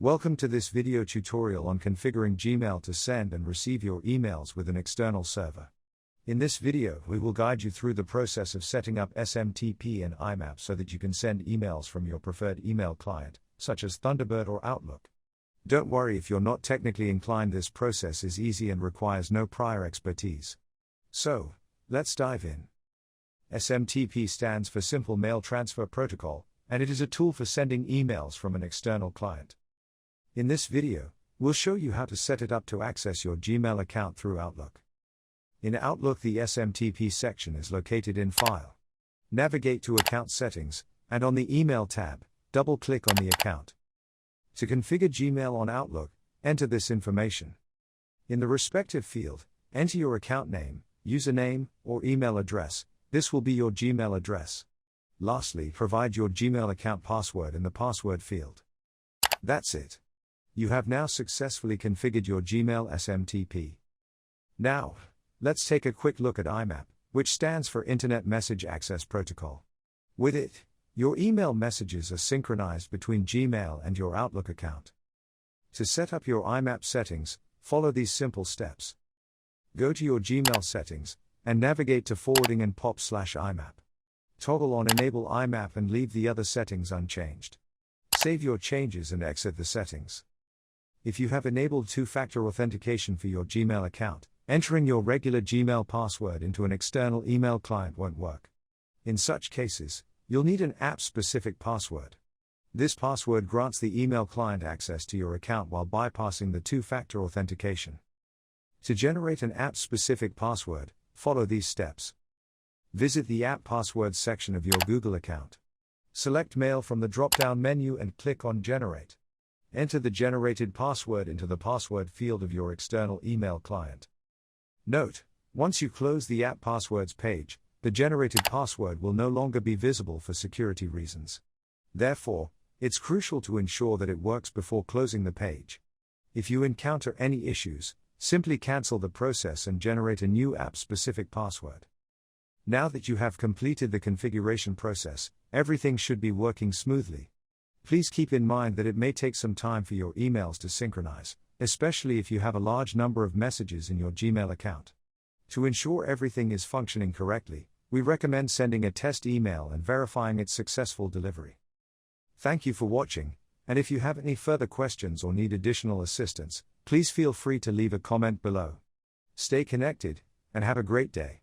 Welcome to this video tutorial on configuring Gmail to send and receive your emails with an external server. In this video, we will guide you through the process of setting up SMTP and IMAP so that you can send emails from your preferred email client, such as Thunderbird or Outlook. Don't worry if you're not technically inclined, this process is easy and requires no prior expertise. So, let's dive in. SMTP stands for Simple Mail Transfer Protocol, and it is a tool for sending emails from an external client. In this video, we'll show you how to set it up to access your Gmail account through Outlook. In Outlook, the SMTP section is located in File. Navigate to Account Settings, and on the Email tab, double-click on the account. To configure Gmail on Outlook, enter this information. In the respective field, enter your account name, username, or email address. This will be your Gmail address. Lastly, provide your Gmail account password in the password field. That's it. You have now successfully configured your Gmail SMTP. Now, let's take a quick look at IMAP, which stands for Internet Message Access Protocol. With it, your email messages are synchronized between Gmail and your Outlook account. To set up your IMAP settings, follow these simple steps. Go to your Gmail settings, and navigate to Forwarding and POP/IMAP. Toggle on Enable IMAP and leave the other settings unchanged. Save your changes and exit the settings. If you have enabled two-factor authentication for your Gmail account, entering your regular Gmail password into an external email client won't work. In such cases, you'll need an app-specific password. This password grants the email client access to your account while bypassing the two-factor authentication. To generate an app-specific password, follow these steps. Visit the App Passwords section of your Google account. Select Mail from the drop-down menu and click on Generate. Enter the generated password into the password field of your external email client. Note, once you close the App Passwords page, the generated password will no longer be visible for security reasons. Therefore, it's crucial to ensure that it works before closing the page. If you encounter any issues, simply cancel the process and generate a new app-specific password. Now that you have completed the configuration process, everything should be working smoothly. Please keep in mind that it may take some time for your emails to synchronize, especially if you have a large number of messages in your Gmail account. To ensure everything is functioning correctly, we recommend sending a test email and verifying its successful delivery. Thank you for watching, and if you have any further questions or need additional assistance, please feel free to leave a comment below. Stay connected, and have a great day.